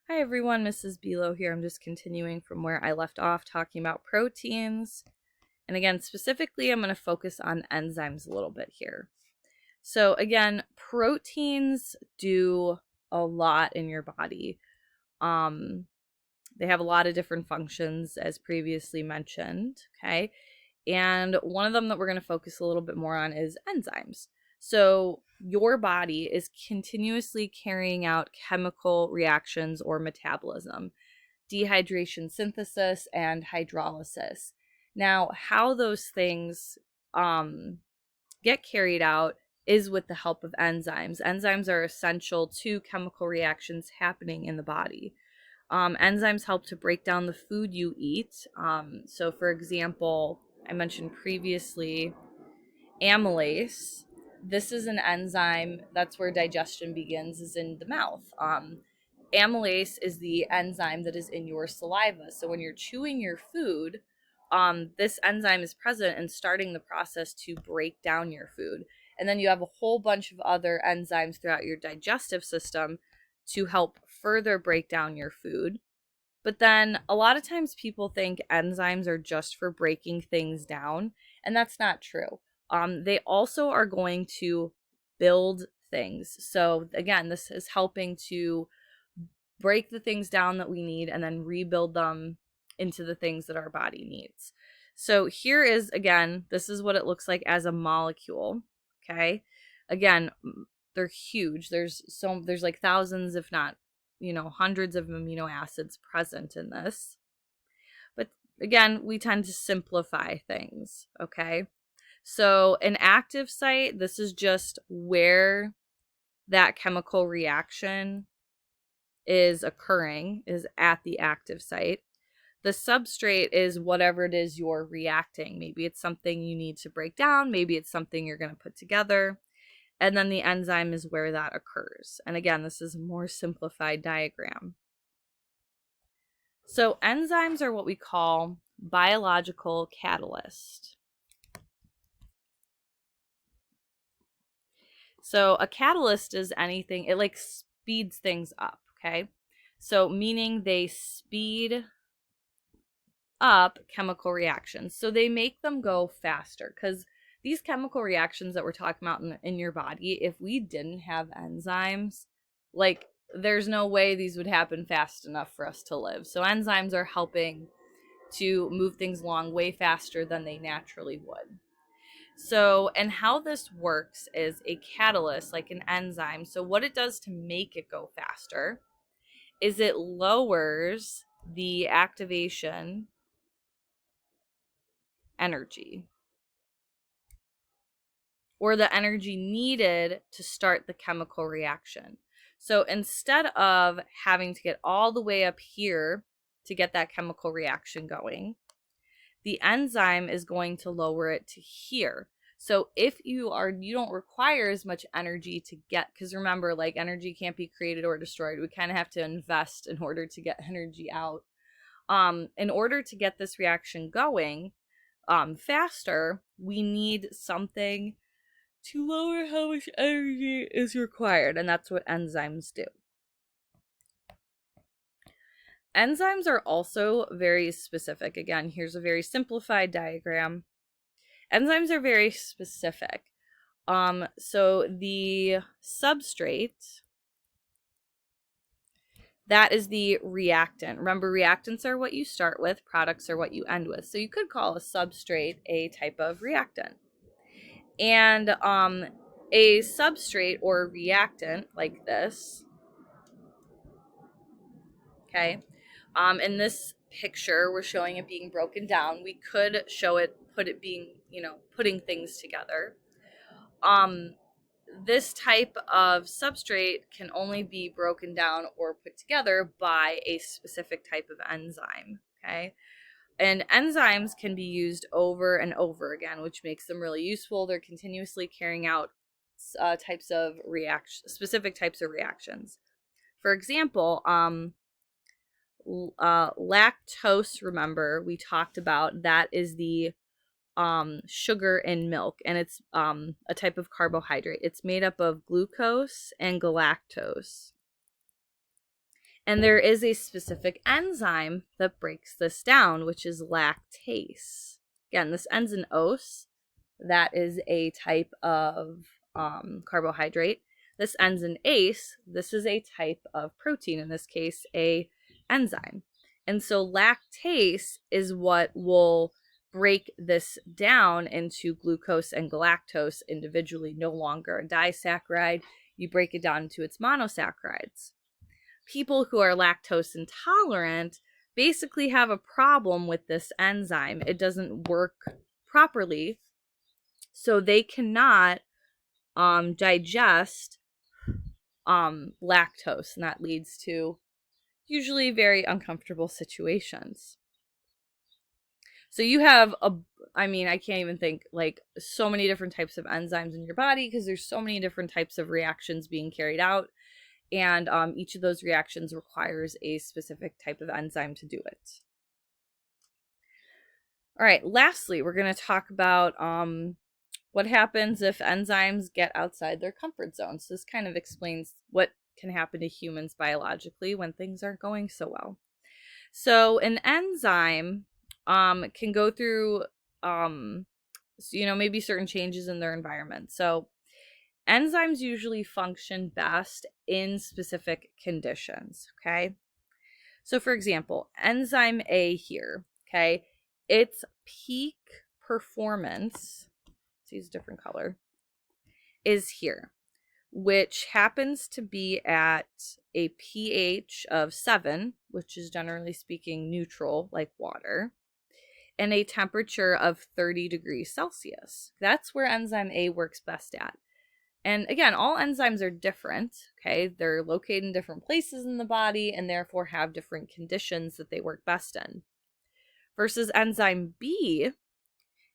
Hi everyone, Mrs. Belo here. I'm just continuing from where I left off talking about proteins. And again, specifically, I'm going to focus on enzymes a little bit here. So again, proteins do a lot in your body. They have a lot of different functions as previously mentioned, okay? And one of them that we're going to focus a little bit more on is enzymes. So your body is continuously carrying out chemical reactions or metabolism, dehydration synthesis, and hydrolysis. Now, how those things get carried out is with the help of enzymes. Enzymes are essential to chemical reactions happening in the body. Enzymes help to break down the food you eat. So, for example, I mentioned previously amylase. This is an enzyme that's where digestion begins, is in the mouth. Amylase is the enzyme that is in your saliva. So when you're chewing your food, this enzyme is present and starting the process to break down your food. And then you have a whole bunch of other enzymes throughout your digestive system to help further break down your food. But then a lot of times people think enzymes are just for breaking things down, and that's not true. They also are going to build things. So again, this is helping to break the things down that we need and then rebuild them into the things that our body needs. So here is, again, this is what it looks like as a molecule. Okay. Again, they're huge. There's like thousands, if not, hundreds of amino acids present in this. But again, we tend to simplify things. Okay. So an active site, this is just where that chemical reaction is occurring, is at the active site. The substrate is whatever it is you're reacting. Maybe it's something you need to break down. Maybe it's something you're going to put together. And then the enzyme is where that occurs. And again, this is a more simplified diagram. So enzymes are what we call biological catalysts. So a catalyst is anything, it like speeds things up, okay? So meaning they speed up chemical reactions. So they make them go faster, because these chemical reactions that we're talking about in your body, if we didn't have enzymes, like there's no way these would happen fast enough for us to live. So enzymes are helping to move things along way faster than they naturally would. So, and how this works is a catalyst, like an enzyme. So what it does to make it go faster is it lowers the activation energy, or the energy needed to start the chemical reaction. So instead of having to get all the way up here to get that chemical reaction going, the enzyme is going to lower it to here. So if you don't require as much energy to get, because remember, like, energy can't be created or destroyed. We kind of have to invest in order to get energy out. In order to get this reaction going faster, we need something to lower how much energy is required, and that's what enzymes do. Enzymes are also very specific. Again, here's a very simplified diagram. Enzymes are very specific. So the substrate, that is the reactant. Remember, reactants are what you start with, products are what you end with. So you could call a substrate a type of reactant. And a substrate or reactant like this, okay, in this picture, we're showing it being broken down. We could show it, put it being, putting things together. This type of substrate can only be broken down or put together by a specific type of enzyme, okay? And enzymes can be used over and over again, which makes them really useful. They're continuously carrying out specific types of reactions. For example, lactose, remember, we talked about, that is the sugar in milk, and it's a type of carbohydrate. It's made up of glucose and galactose. And there is a specific enzyme that breaks this down, which is lactase. Again, this ends in ose. That is a type of carbohydrate. This ends in ase. This is a type of protein, in this case, a enzyme. And so lactase is what will break this down into glucose and galactose individually, no longer a disaccharide. You break it down into its monosaccharides. People who are lactose intolerant basically have a problem with this enzyme. It doesn't work properly, so they cannot digest lactose, and that leads to usually very uncomfortable situations. So you have I can't even think, like, so many different types of enzymes in your body because there's so many different types of reactions being carried out. And each of those reactions requires a specific type of enzyme to do it. All right, lastly, we're going to talk about what happens if enzymes get outside their comfort zone. So this kind of explains what can happen to humans biologically when things aren't going so well. So an enzyme can go through, maybe certain changes in their environment. So enzymes usually function best in specific conditions, okay? So for example, enzyme A here, okay, its peak performance, let's use a different color, is here, which happens to be at a pH of 7, which is generally speaking neutral, like water, and a temperature of 30 degrees Celsius. That's where enzyme A works best at. And again, all enzymes are different, okay? They're located in different places in the body and therefore have different conditions that they work best in. Versus enzyme B,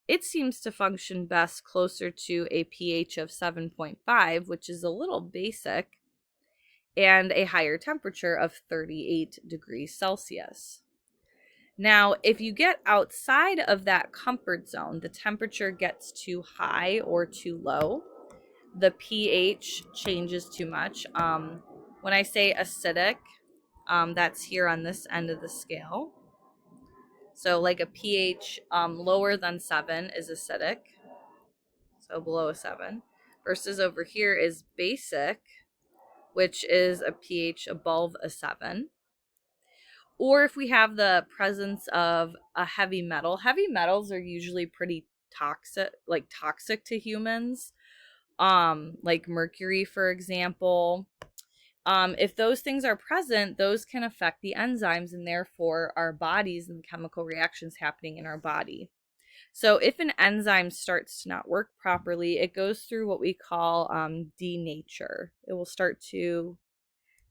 it seems to function best closer to a pH of 7.5, which is a little basic, and a higher temperature of 38 degrees Celsius. Now, if you get outside of that comfort zone, the temperature gets too high or too low, the pH changes too much. When I say acidic, that's here on this end of the scale. So like a pH lower than 7 is acidic, so below a 7, versus over here is basic, which is a pH above a 7. Or if we have the presence of a heavy metal, heavy metals are usually pretty toxic to humans. Like mercury, for example. If those things are present, those can affect the enzymes and therefore our bodies and the chemical reactions happening in our body. So if an enzyme starts to not work properly, it goes through what we call denature. It will start to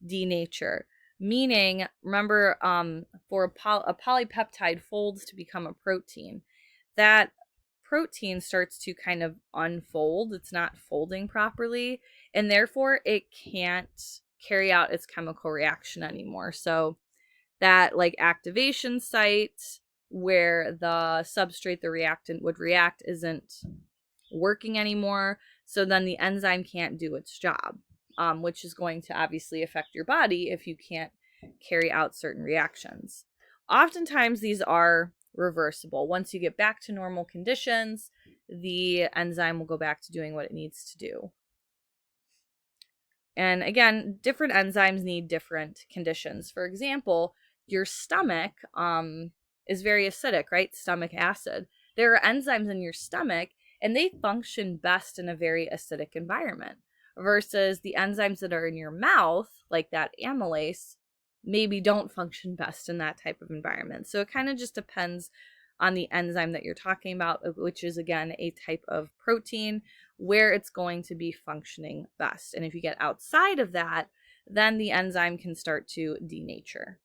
denature, meaning, remember, for a polypeptide folds to become a protein. That protein starts to kind of unfold. It's not folding properly, and therefore it can't carry out its chemical reaction anymore. So that like activation site where the substrate, the reactant would react, isn't working anymore. So then the enzyme can't do its job, which is going to obviously affect your body if you can't carry out certain reactions. Oftentimes these are reversible. Once you get back to normal conditions, the enzyme will go back to doing what it needs to do. And again, different enzymes need different conditions. For example, your stomach is very acidic, right? Stomach acid. There are enzymes in your stomach and they function best in a very acidic environment versus the enzymes that are in your mouth, like that amylase, maybe don't function best in that type of environment. So it kind of just depends on the enzyme that you're talking about, which is, again, a type of protein where it's going to be functioning best. And if you get outside of that, then the enzyme can start to denature.